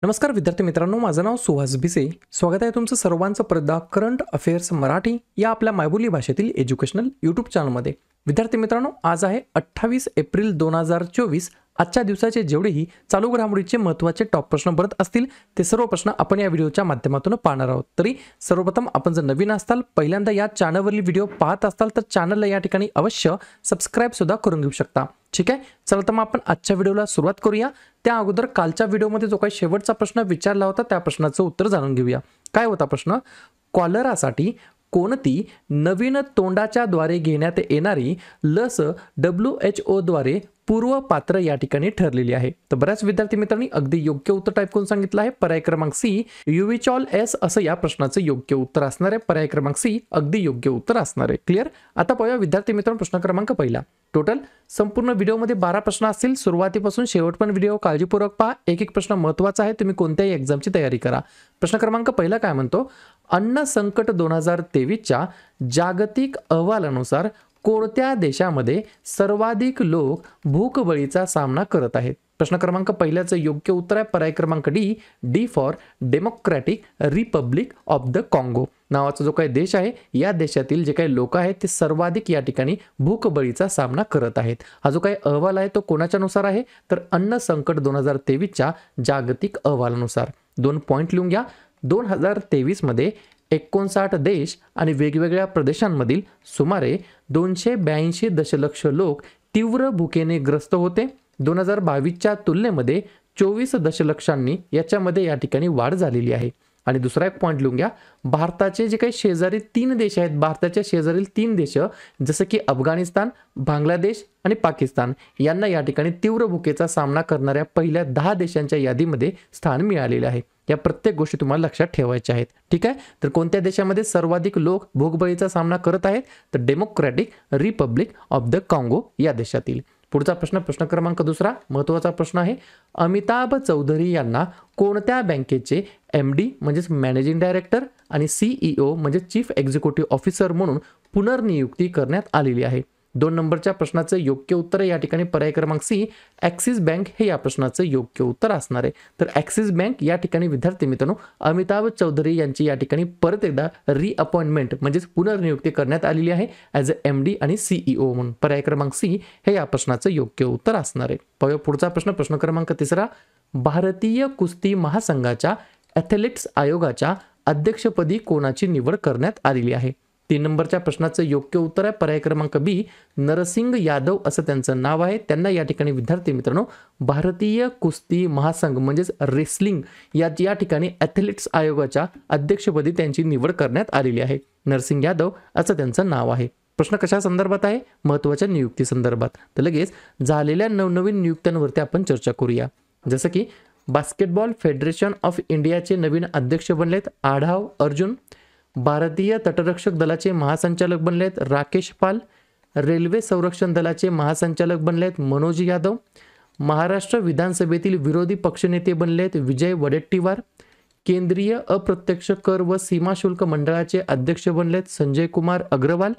नमस्कार विद्यार्थी मित्रांनो, माझं नाव सुहास भिसे. स्वागत आहे तुमचं सर्वांचं प्रदा करंट अफेअर्स मराठी या आपल्या मायबोली भाषेतील एज्युकेशनल यूट्यूब चॅनलमध्ये. विद्यार्थी मित्रांनो, आज आहे 28 एप्रिल 2024. आजच्या दिवसाचे जेवढेही चालू घडामोडीचे महत्त्वाचे टॉप प्रश्न बनत असतील ते सर्व प्रश्न आपण या व्हिडिओच्या माध्यमातून पाहणार आहोत. तरी सर्वप्रथम आपण जर नवीन असाल, पहिल्यांदा या चॅनलवरील व्हिडिओ पाहत असाल तर चॅनलला या ठिकाणी अवश्य सबस्क्राईब सुद्धा करून घेऊ शकता. ठीक आहे, चला तर मग आपण आजच्या व्हिडिओला सुरुवात करूया. त्या अगोदर कालच्या व्हिडिओमध्ये जो काही शेवटचा प्रश्न विचारला होता त्या प्रश्नाचं उत्तर जाणून घेऊया. काय होता प्रश्न? कॉलरासाठी कोणती नवीन तोंडाच्या द्वारे घेण्यात येणारी लस WHO द्वारे पूर्वपात्र या ठिकाणी ठरलेली आहे? तर बऱ्याच विद्यार्थी मित्रांनी अगदी योग्य उत्तर टाईप करून सांगितलं आहे. पर्याय क्रमांक सी युविचॉल एस असं या प्रश्नाचं योग्य उत्तर असणार आहे. पर्याय क्रमांक सी अगदी योग्य उत्तर असणार आहे. क्लिअर? आता पाहूया विद्यार्थी मित्रांनो प्रश्न क्रमांक पहिला. टोटल संपूर्ण व्हिडिओमध्ये 12 प्रश्न असतील. सुरुवातीपासून शेवटपर्यंत व्हिडिओ काळजीपूर्वक पहा. एक एक प्रश्न महत्त्वाचा आहे. तुम्ही कोणत्याही एक्झामची तयारी करा. प्रश्न क्रमांक पहिला काय म्हणतो? अन्न संकट 2023च्या जागतिक अहवालानुसार कोणत्या देशामध्ये सर्वाधिक लोक भूकबळीचा सामना करत आहेत? प्रश्न क्रमांक पहिल्याचं योग्य उत्तर आहे पर्याय क्रमांक D for democratic Republic of the Congo नावाचा जो काही देश आहे, या देशातील जे काही लोक आहेत ते सर्वाधिक या ठिकाणी भूकबळीचा सामना करत आहेत. हा जो काही अहवाल आहे तो कोणाच्या नुसार आहे? तर अन्न संकट 2023च्या जागतिक अहवालानुसार. 2 पॉईंट लिहून घ्या. 2023 मध्ये 59 देश आणि वेगवेगळ्या प्रदेशांमधील सुमारे 282 दशलक्ष लोक तीव्र भुकेने ग्रस्त होते. 2022च्या तुलनेमध्ये 24 दशलक्षांनी याच्यामध्ये या ठिकाणी वाढ झालेली आहे. आणि दुसरा एक पॉईंट लिहून घ्या. भारताचे जे काही शेजारी 3 देश आहेत, भारताच्या शेजारील 3 देश जसं की अफगाणिस्तान, बांगलादेश आणि पाकिस्तान यांना या ठिकाणी तीव्र भुकेचा सामना करणाऱ्या पहिल्या 10 देशांच्या यादीमध्ये स्थान मिळालेले आहे. या प्रत्येक गोष्टी तुम्हाला लक्षात ठेवायच्या आहेत. ठीक आहे, तर कोणत्या देशामध्ये सर्वाधिक लोक भूकबळीचा सामना करत आहेत? तर democratic Republic of the Congo या देशातील. पुढचा प्रश्न, प्रश्न क्रमांक दुसरा, महत्त्वाचा प्रश्न आहे. अमिताभ चौधरी यांना कोणत्या बँकेचे MD म्हणजेच मॅनेजिंग डायरेक्टर आणि CEO म्हणजे चीफ एक्झिक्युटिव्ह ऑफिसर म्हणून पुनर्नियुक्ती करण्यात आलेली आहे? 2 नंबरच्या प्रश्नाचं योग्य उत्तर या ठिकाणी पर्याय क्रमांक सी ॲक्सिस बँक हे या प्रश्नाचं योग्य उत्तर असणार आहे. तर ॲक्सिस बँक या ठिकाणी विद्यार्थी मित्रांनो अमिताभ चौधरी यांची या ठिकाणी परत एकदा रिअपॉइंटमेंट म्हणजेच पुनर्नियुक्ती करण्यात आलेली आहे ॲज अ MD आणि CEO म्हणून. पर्याय क्रमांक सी हे या प्रश्नाचं योग्य उत्तर असणार आहे. पाहूया पुढचा प्रश्न, प्रश्न क्रमांक तिसरा. भारतीय कुस्ती महासंघाच्या ॲथलेटिक्स आयोगाच्या अध्यक्षपदी कोणाची निवड करण्यात आलेली आहे? 3 नंबरच्या प्रश्नाचं योग्य उत्तर आहे पर्याय क्रमांक बी नरसिंग यादव असं त्यांचं नाव आहे. त्यांना या ठिकाणी विद्यार्थी मित्रांनो भारतीय कुस्ती महासंघ म्हणजेच रेसलिंग या ठिकाणी ॲथलेटिक्स आयोगाच्या अध्यक्षपदी त्यांची निवड करण्यात आलेली आहे. नरसिंग यादव असं त्यांचं नाव आहे. प्रश्न कशा संदर्भात आहे? महत्त्वाच्या नियुक्ती संदर्भात. तर लगेच झालेल्या नवनवीन नियुक्त्यांवरती आपण चर्चा करूया. जसं की बास्केटबॉल फेडरेशन ऑफ इंडियाचे नवीन अध्यक्ष बनलेत आढाव अर्जुन. भारतीय तटरक्षक दलाचे महासंचालक बनलेत राकेश पाल. रेल्वे संरक्षण दलाचे महासंचालक बनलेत मनोज यादव. महाराष्ट्र विधानसभेतील विरोधी पक्षनेते बनलेत विजय वडेट्टीवार. केंद्रीय अप्रत्यक्ष कर व सीमा शुल्क मंडळाचे अध्यक्ष बनलेत संजय कुमार अग्रवाल.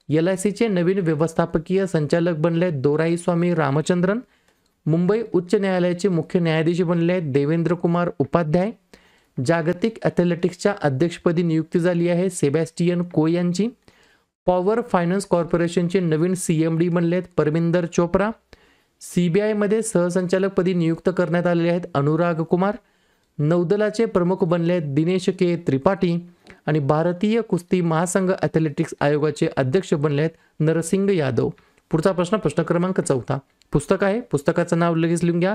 LICचे नवीन व्यवस्थापकीय संचालक बनलेत दोराईस्वामी रामचंद्रन. मुंबई उच्च न्यायालयाचे मुख्य न्यायाधीश बनले आहेत देवेंद्र कुमार उपाध्याय. जागतिक ॲथलेटिक्सच्या अध्यक्षपदी नियुक्ती झाली आहे सेबॅस्टियन को यांची. पॉवर फायनान्स कॉर्पोरेशनचे नवीन CMD बनले आहेत परमिंदर चोप्रा. CBIमध्ये सहसंचालकपदी नियुक्त करण्यात आलेले आहेत अनुराग कुमार. नौदलाचे प्रमुख बनले आहेत दिनेश के त्रिपाठी. आणि भारतीय कुस्ती महासंघ ॲथलेटिक्स आयोगाचे अध्यक्ष बनले आहेत नरसिंग यादव. पुढचा प्रश्न, प्रश्न क्रमांक 4. पुस्तक आहे, पुस्तकाचं नाव लगेच लिहून घ्या.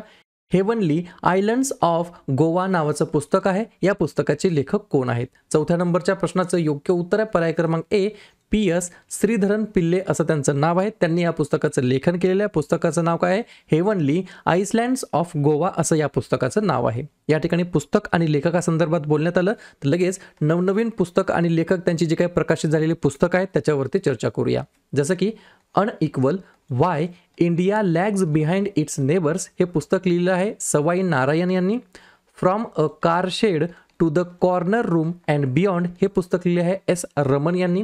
हेवनली आयलंड्स ऑफ गोवा नावाचं पुस्तक आहे. या पुस्तकाचे लेखक कोण आहेत? 4थ्या नंबरच्या प्रश्नाचं योग्य उत्तर आहे पर्याय क्रमांक ए PS श्रीधरन पिल्ले असं त्यांचं नाव आहे. त्यांनी या पुस्तकाचं लेखन केलेलं आहे. पुस्तकाचं नाव काय आहे? हेवनली आईलँड्स ऑफ गोवा असं या पुस्तकाचं नाव आहे. या ठिकाणी पुस्तक आणि लेखकासंदर्भात बोलण्यात आलं तर लगेच नवनवीन पुस्तक आणि लेखक त्यांची जे काही प्रकाशित झालेली पुस्तक आहेत त्याच्यावरती चर्चा करूया. जसं की unequal why India lags behind its neighbours हे पुस्तक लिहिलं आहे सवाई नारायण यांनी. From a car shed to the corner room and beyond हे पुस्तक लिहिलं आहे S रमन यांनी.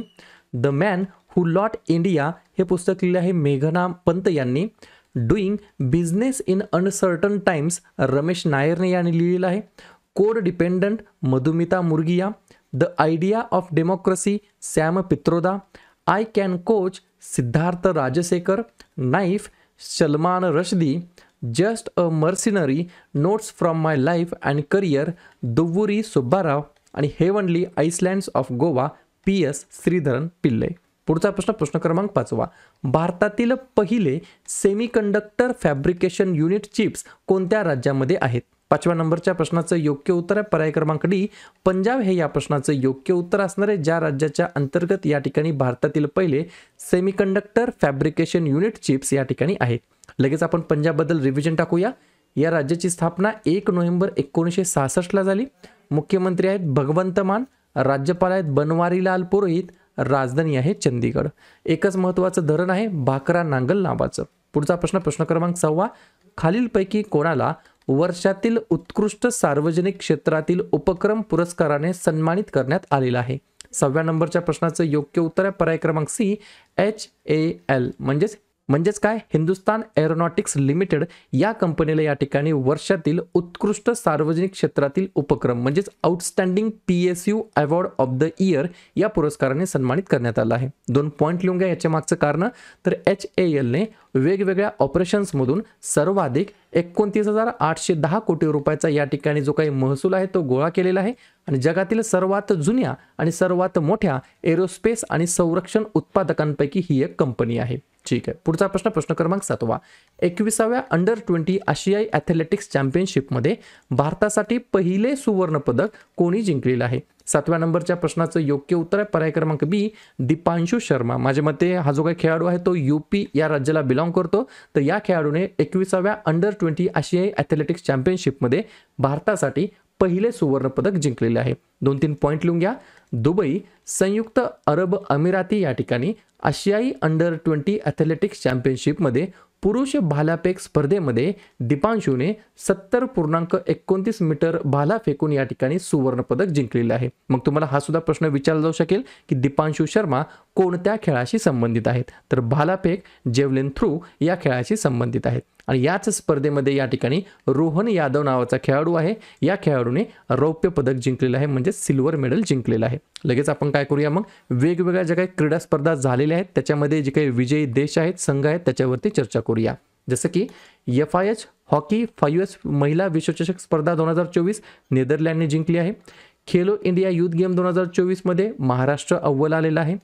The man who lost India हे पुस्तक लिहिलं आहे मेघना पंत यांनी. Doing business in uncertain times Ramesh नायरने याने लिहिलेलं आहे. Code dependent Madhumita Murgia. The idea of democracy Sam Pitroda. I can coach Siddharth Rajasekhar. Knife Salman Rushdie. Just a mercenary notes from my life and career Duvvuri Subbarao. आणि heavenly islands of Goa PS Sreedharan Pillai. पुढचा प्रश्न क्रमांक 5. भारतातील पहिले सेमीकंडक्टर फॅब्रिकेशन युनिट चिप्स कोणत्या राज्यामध्ये आहेत? 5व्या नंबरच्या प्रश्नाचं योग्य उत्तर आहे पर्याय क्रमांक डी पंजाब हे या प्रश्नाचं योग्य उत्तर असणार आहे, ज्या राज्याच्या अंतर्गत या ठिकाणी भारतातील पहिले सेमीकंडक्टर फॅब्रिकेशन युनिट चिप्स या ठिकाणी आहेत. लगेच आपण पंजाबबद्दल रिव्हिजन टाकूया. या राज्याची स्थापना 1 नोव्हेंबर 1966 ला झाली. मुख्यमंत्री आहेत भगवंत मान. राज्यपाल आहेत बनवारीलाल पुरोहित. राजधानी आहे चंदीगड. एकच महत्त्वाचं धरण आहे भाकरा नांगल नावाचं. पुढचा प्रश्न क्रमांक 6. खालीलपैकी कोणाला वर्षातील उत्कृष्ट सार्वजनिक क्षेत्रातील उपक्रम पुरस्काराने सन्मानित करण्यात आलेला आहे? 6व्या नंबरच्या प्रश्नाचं योग्य उत्तर आहे पर्याय क्रमांक सी HAL म्हणजेच काय हिंदुस्तान एरोनॉटिक्स लिमिटेड या कंपनीला या ठिकाणी वर्षातील उत्कृष्ट सार्वजनिक क्षेत्रातील उपक्रम म्हणजेच outstanding PSU award of the year या पुरस्काराने सन्मानित करण्यात आला आहे. 2 पॉईंट लिहून घ्या याच्या मागचं कारण. तर HAL ने वेगवेगळ्या ऑपरेशन्समधून सर्वाधिक 29,810 कोटी रुपयाचा या ठिकाणी जो काही महसूल आहे तो गोळा केलेला आहे आणि जगातील सर्वात जुन्या आणि सर्वात मोठ्या एरोस्पेस आणि संरक्षण उत्पादकांपैकी ही एक कंपनी आहे. ठीक आहे. पुढचा प्रश्न क्रमांक 7. 21व्या अंडर-20 आशियाई ॲथलेटिक्स चॅम्पियनशिपमध्ये भारतासाठी पहिले सुवर्ण पदक कोणी जिंकलेलं आहे? 7व्या नंबरच्या प्रश्नाचं योग्य उत्तर आहे पर्याय क्रमांक बी दीपांशु शर्मा. माझ्या मते हा जो काही खेळाडू आहे तो UP या राज्याला बिलॉंग करतो. तर या खेळाडूने 21व्या अंडर-20 आशियाई ॲथलेटिक्स चॅम्पियनशिपमध्ये भारतासाठी पहिले सुवर्ण पदक जिंकलेले आहे. 2-3 पॉईंट लिहून घ्या. दुबई संयुक्त अरब अमिराती या ठिकाणी आशियाई अंडर-20 ॲथलेटिक्स चॅम्पियनशिपमध्ये पुरुष भालाफेक स्पर्धेमध्ये दीपांशूने 70.29 मीटर भाला फेकून या ठिकाणी सुवर्ण पदक जिंकलेले आहे. मग तुम्हाला हा सुद्धा प्रश्न विचारला जाऊ शकेल की दीपांशु शर्मा कोणत्या खेळाशी संबंधित आहेत? तर भालाफेक जेवलिन थ्रू या खेळाशी संबंधित आहेत. आणि याच स्पर्धेमध्ये या ठिकाणी रोहन यादव नावाचा खेळाडू आहे. या खेळाडूने रौप्य पदक जिंकलेलं आहे म्हणजे सिल्वर मेडल जिंकलेलं आहे. लगेच आपण काय करूया मग वेगवेगळ्या ज्या काही क्रीडा स्पर्धा झालेल्या आहेत त्याच्यामध्ये जे काही विजयी देश आहेत संघ आहेत त्याच्यावरती चर्चा करूया. जसं की FIH हॉकी 5S महिला विश्वचषक स्पर्धा 2024 नेदरलँडने जिंकली आहे. खेलो इंडिया युथ गेम 2024 मध्ये महाराष्ट्र अव्वल आलेला आहे.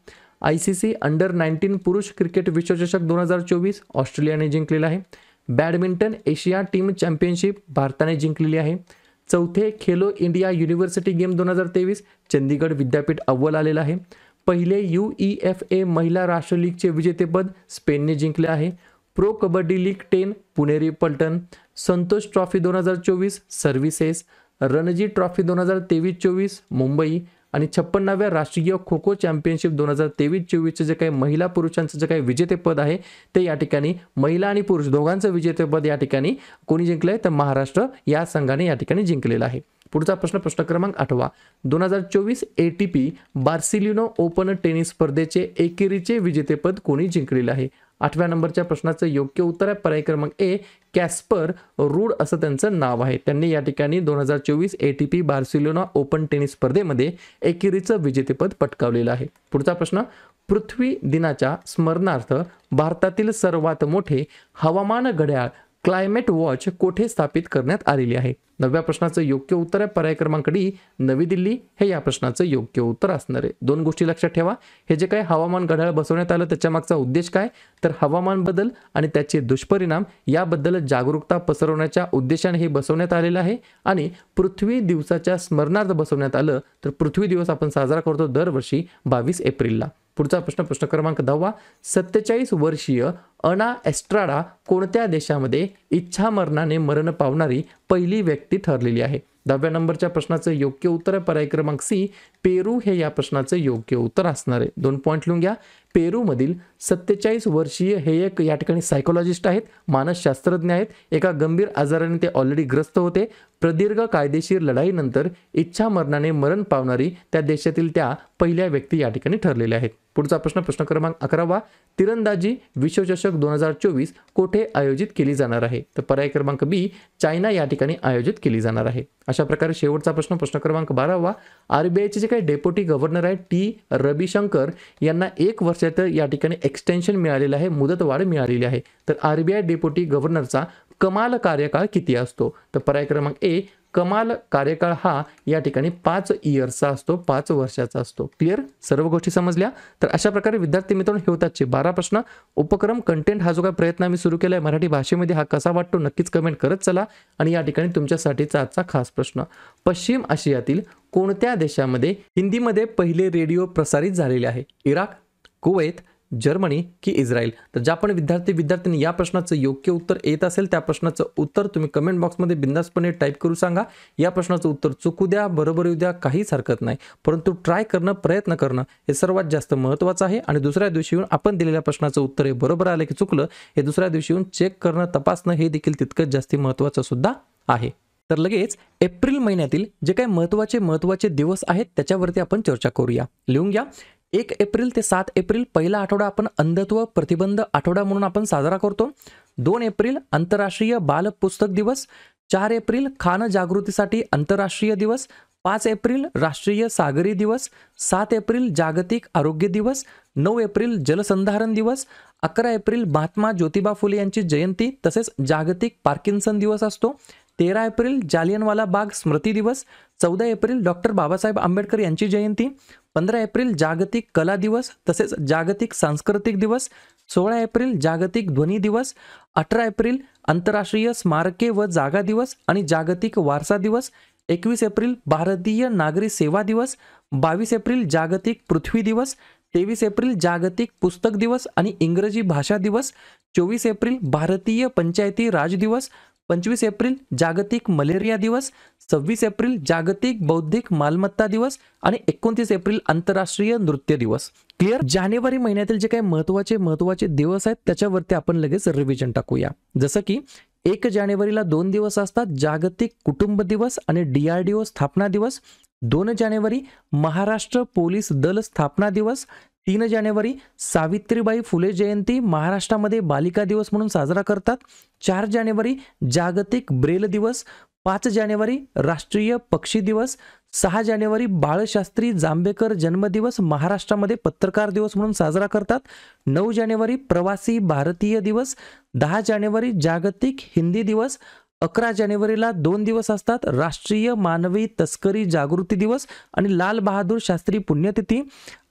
ICC अंडर-19 पुरुष क्रिकेट विश्वचषक 2024 ऑस्ट्रेलियाने जिंकलेला आहे. बॅडमिंटन एशिया टीम चॅम्पियनशिप भारताने जिंकलेली आहे. चौथे Khelo India university game 2023 Chandigarh विद्यापीठ अव्वल आलेलं आहे. पहिले UEFA महिला राष्ट्र लीगचे विजेतेपद स्पेनने जिंकले आहे. Pro kabaddi league 10 Puneri Paltan. Santosh trophy 2024 services. Ranji trophy 2023-24 Mumbai. आणि 56व्या राष्ट्रीय खो खो चॅम्पियनशिप 2023-24 जे काही महिला पुरुषांचं जे काही विजेतेपद आहे ते या ठिकाणी महिला आणि पुरुष दोघांचं विजेतेपद या ठिकाणी कोणी जिंकलंय तर महाराष्ट्र या संघाने या ठिकाणी जिंकलेलं आहे. पुढचा प्रश्न क्रमांक 8. 2024 ATP बार्सिलोना ओपन टेनिस स्पर्धेचे एकेरीचे विजेतेपद कोणी जिंकलेलं आहे? 8व्या नंबरच्या प्रश्नाचं योग्य उत्तर आहे पर्याय क्रमांक ए कॅस्पर रूड असं त्यांचं नाव आहे. त्यांनी या ठिकाणी 2024 ATP बार्सिलोना ओपन टेनिस स्पर्धेमध्ये एकेरीचं विजेतेपद पटकावलेलं आहे. पुढचा प्रश्न पृथ्वी दिनाच्या स्मरणार्थ भारतातील सर्वात मोठे हवामान घड्याळ क्लायमेट वॉच कोठे स्थापित करण्यात आलेली आहे? 9व्या प्रश्नाचं योग्य उत्तर आहे पर्याय क्रमांक डी नवी दिल्ली हे या प्रश्नाचं योग्य उत्तर असणार आहे. 2 गोष्टी लक्षात ठेवा. हे जे काही हवामान घड्याळ बसवण्यात आलं त्याच्या मागचा उद्देश काय तर हवामान बदल आणि त्याचे दुष्परिणाम याबद्दल जागरूकता पसरवण्याच्या उद्देशाने हे बसवण्यात आलेलं आहे. आणि पृथ्वी दिवसाच्या स्मरणार्थ बसवण्यात आलं तर पृथ्वी दिवस आपण साजरा करतो दरवर्षी 22 एप्रिलला. पुढचा प्रश्न क्रमांक 10. 47 वर्षीय अना एस्ट्राडा कोणत्या देशामध्ये इच्छामरणाने मरण पावणारी पहिली व्यक्ती ठरलेली आहे? 10व्या नंबरच्या प्रश्नाचं योग्य उत्तर आहे पर्याय क्रमांक सी पेरू हे या प्रश्नाचं योग्य उत्तर असणार आहे. 2 पॉईंट लिहून घ्या. पेरूमधील 47 वर्षीय हे एक या ठिकाणी सायकोलॉजिस्ट आहेत, मानसशास्त्रज्ञ आहेत. एका गंभीर आजाराने ते ऑलरेडी ग्रस्त होते. प्रदीर्घ कायदेशीर लढाईनंतर इच्छामरणाने मरण पावणारी त्या देशातील त्या पहिल्या व्यक्ती या ठिकाणी ठरलेल्या आहेत. पुढचा प्रश्न, प्रश्न क्रमांक 11वा, तिरंदाजी विश्वचषक 2024 कोठे आयोजित केली जाणार आहे? तर पर्याय क्रमांक बी, चायना या ठिकाणी आयोजित केली जाणार आहे. अशा प्रकारे शेवटचा प्रश्न, प्रश्न क्रमांक 12वा, आरबीआयचे जे काही डेप्युटी गव्हर्नर आहेत टी रविशंकर यांना 1 वर्षाचं या ठिकाणी एक्सटेन्शन मिळालेलं आहे, मुदतवाढ मिळालेली आहे. तर आरबीआय डेप्युटी गव्हर्नरचा कमाल कार्यकाळ किती असतो? तर पर्याय क्रमांक ए, कमाल कार्यकाळ हा या ठिकाणी 5 इयर्सचा असतो, 5 वर्षाचा असतो. क्लिअर? सर्व गोष्टी समजल्या? तर अशा प्रकारे विद्यार्थी मित्रांनो हे होतात 12 प्रश्न. उपक्रम कंटेंट हा जो काही प्रयत्न आम्ही सुरू केला आहे मराठी भाषेमध्ये, हा कसा वाटतो नक्कीच कमेंट करत चला. आणि या ठिकाणी तुमच्यासाठीचा आजचा खास प्रश्न, पश्चिम आशियातील कोणत्या देशामध्ये हिंदीमध्ये पहिले रेडिओ प्रसारित झालेले आहे? इराक, कुवैत, जर्मनी की इस्रायल? तर ज्या पण विद्यार्थ्यांनी या प्रश्नाचं योग्य उत्तर येत असेल त्या प्रश्नाचं उत्तर तुम्ही कमेंट बॉक्समध्ये बिंदासपणे टाईप करू सांगा. या प्रश्नाचं उत्तर चुकू द्या, बरोबर येऊ द्या, काहीच हरकत नाही, परंतु ट्राय करणं, प्रयत्न करणं हे सर्वात जास्त महत्त्वाचं आहे. आणि दुसऱ्या दिवशी येऊन आपण दिलेल्या प्रश्नाचं उत्तर हे बरोबर आलं की चुकलं हे दुसऱ्या दिवशी येऊन चेक करणं, तपासणं हे देखील तितकंच जास्त महत्त्वाचं सुद्धा आहे. तर लगेच एप्रिल महिन्यातील जे काही महत्त्वाचे दिवस आहेत त्याच्यावरती आपण चर्चा करूया. लिहून घ्या. 1 एप्रिल ते 7 एप्रिल पहिला आठवडा आपण अंधत्व प्रतिबंध आठवडा म्हणून आपण साजरा करतो. 2 एप्रिल आंतरराष्ट्रीय बाल पुस्तक दिवस. 4 एप्रिल खान जागृतीसाठी आंतरराष्ट्रीय दिवस. 5 एप्रिल राष्ट्रीय सागरी दिवस. 7 एप्रिल जागतिक आरोग्य दिवस. 9 एप्रिल जलसंधारण दिवस. 11 एप्रिल महात्मा ज्योतिबा फुले यांची जयंती तसेच जागतिक पार्किन्सन दिवस असतो. 13 एप्रिल जालियनवाला बाग स्मृती दिवस. 14 एप्रिल डॉक्टर बाबासाहेब आंबेडकर यांची जयंती. 15 एप्रिल जागतिक कला दिवस तसेच जागतिक सांस्कृतिक दिवस. 16 एप्रिल जागतिक ध्वनी दिवस. 18 एप्रिल आंतरराष्ट्रीय स्मारके व जागा दिवस आणि जागतिक वारसा दिवस. 21 एप्रिल भारतीय नागरी सेवा दिवस. 22 एप्रिल जागतिक पृथ्वी दिवस. 23 एप्रिल जागतिक पुस्तक दिवस आणि इंग्रजी भाषा दिवस. 24 एप्रिल भारतीय पंचायती राज दिवस. 25 एप्रिल जागतिक मलेरिया दिवस. 26 एप्रिल जागतिक बौद्धिक मालमत्ता दिवस आणि 29 एप्रिल आंतरराष्ट्रीय नृत्य दिवस. क्लिअर? जानेवारी महिन्यातील जे काही महत्त्वाचे दिवस आहेत त्याच्यावरती आपण लगेच रिव्हिजन टाकूया. जसं की 1 जानेवारीला 2 दिवस असतात, जागतिक कुटुंब दिवस आणि DRDO स्थापना दिवस. 2 जानेवारी महाराष्ट्र पोलीस दल स्थापना दिवस. 3 जानेवारी सावित्रीबाई फुले जयंती महाराष्ट्रामध्ये बालिका दिवस म्हणून साजरा करतात. 4 जानेवारी जागतिक ब्रेल दिवस. 5 जानेवारी राष्ट्रीय पक्षी दिवस. 6 जानेवारी बाळशास्त्री जांभेकर जन्मदिवस महाराष्ट्रामध्ये पत्रकार दिवस म्हणून साजरा करतात. 9 जानेवारी प्रवासी भारतीय दिवस. 10 जानेवारी जागतिक हिंदी दिवस. 11 जानेवारीला 2 दिवस असतात, राष्ट्रीय मानवी तस्करी जागृती दिवस आणि लाल बहादूर शास्त्री पुण्यतिथी.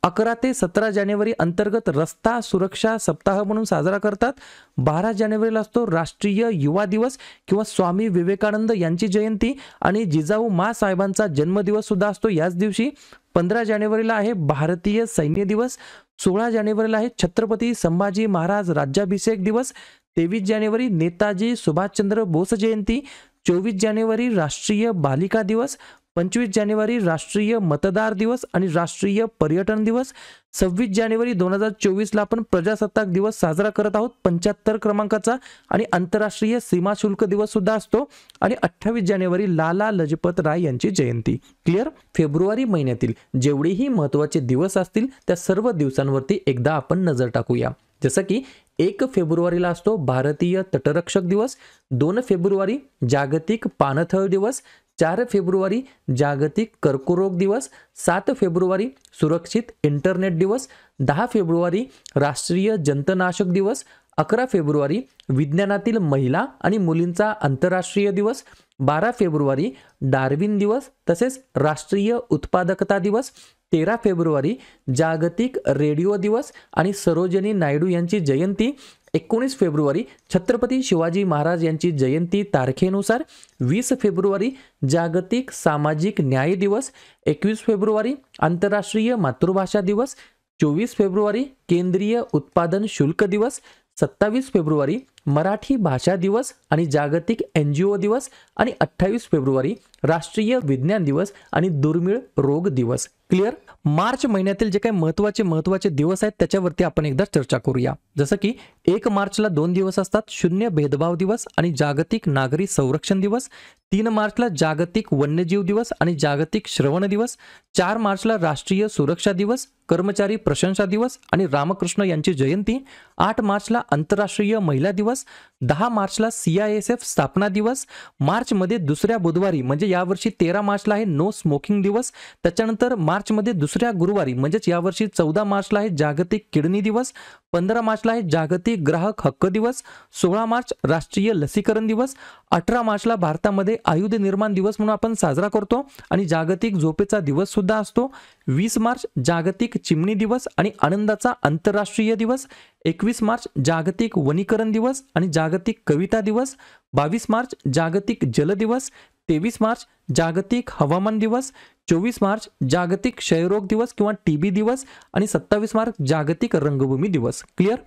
11 ते 17 जानेवारी अंतर्गत रस्ता सुरक्षा सप्ताह म्हणून साजरा करतात. 12 जानेवारीला असतो राष्ट्रीय युवा दिवस किंवा स्वामी विवेकानंद यांची जयंती आणि जिजाऊ मा साहेबांचा जन्मदिवस सुद्धा असतो याच दिवशी. 15 जानेवारीला आहे भारतीय सैन्य दिवस. 16 जानेवारीला आहे छत्रपती संभाजी महाराज राज्याभिषेक दिवस. 23 जानेवारी नेताजी सुभाषचंद्र बोस जयंती. 24 जानेवारी राष्ट्रीय बालिका दिवस. 25 जानेवारी राष्ट्रीय मतदार दिवस आणि राष्ट्रीय पर्यटन दिवस. 26 जानेवारी 2024 ला आपण प्रजासत्ताक दिवस साजरा करत आहोत 75 क्रमांकाचा आणि आंतरराष्ट्रीय सीमा शुल्क दिवस सुद्धा असतो. आणि 28 जानेवारी लाला लजपत राय यांची जयंती. क्लिअर? फेब्रुवारी महिन्यातील जेवढेही महत्त्वाचे दिवस असतील त्या सर्व दिवसांवरती एकदा आपण नजर टाकूया. जसं की 1 फेब्रुवारीला असतो भारतीय तटरक्षक दिवस. 2 फेब्रुवारी जागतिक पाणथळ दिवस. 4 फेब्रुवारी जागतिक कर्करोग दिवस. 7 फेब्रुवारी सुरक्षित इंटरनेट दिवस. 10 फेब्रुवारी राष्ट्रीय जंतनाशक दिवस. 11 फेब्रुवारी विज्ञानातील महिला आणि मुलींचा आंतरराष्ट्रीय दिवस. 12 फेब्रुवारी डार्विन दिवस तसेच राष्ट्रीय उत्पादकता दिवस. 13 फेब्रुवारी जागतिक रेडिओ दिवस आणि सरोजिनी नायडू यांची जयंती. 19 फेब्रुवारी छत्रपती शिवाजी महाराज यांची जयंती तारखेनुसार. 20 फेब्रुवारी जागतिक सामाजिक न्याय दिवस. 21 फेब्रुवारी आंतरराष्ट्रीय मातृभाषा दिवस. 24 फेब्रुवारी केंद्रीय उत्पादन शुल्क दिवस. 27 फेब्रुवारी मराठी भाषा दिवस आणि जागतिक NGO दिवस आणि 28 फेब्रुवारी राष्ट्रीय विज्ञान दिवस आणि दुर्मिळ रोग दिवस. क्लिअर. मार्च महिन्यातील जे काही महत्त्वाचे दिवस आहेत त्याच्यावरती आपण एकदा चर्चा करूया. जसं की 1 मार्चला 2 दिवस असतात, शून्य भेदभाव दिवस आणि जागतिक नागरी संरक्षण दिवस. 3 मार्चला जागतिक वन्यजीव दिवस आणि जागतिक श्रवण दिवस. 4 मार्चला राष्ट्रीय सुरक्षा दिवस, कर्मचारी प्रशंसा दिवस आणि रामकृष्ण यांची जयंती. 8 मार्चला आंतरराष्ट्रीय महिला दिवस. 10 मार्चला CISF स्थापना दिवस. मार्चमध्ये दुसऱ्या बुधवारी म्हणजे यावर्षी 13 मार्चला आहे नो स्मोकिंग दिवस. त्याच्यानंतर मार्चमध्ये दुसऱ्या गुरुवारी म्हणजेच यावर्षी 14 मार्चला आहे जागतिक किडनी दिवस. 15 मार्चला आहे जागतिक ग्राहक हक्क दिवस. 16 मार्च राष्ट्रीय लसीकरण दिवस. 18 मार्चला भारतामध्ये आयुध निर्माण दिवस म्हणून आपण साजरा करतो आणि जागतिक झोपेचा दिवस सुद्धा असतो. 20 मार्च जागतिक चिमणी दिवस आणि आनंदाचा आंतरराष्ट्रीय दिवस. 21 मार्च जागतिक वनीकरण दिवस आणि जागतिक कविता दिवस. 22 मार्च जागतिक जल दिवस. 23 मार्च जागतिक हवामान दिवस. 24 मार्च जागतिक क्षयरोग दिवस किंवा TB दिवस आणि 27 मार्च जागतिक रंगभूमी दिवस. क्लिअर.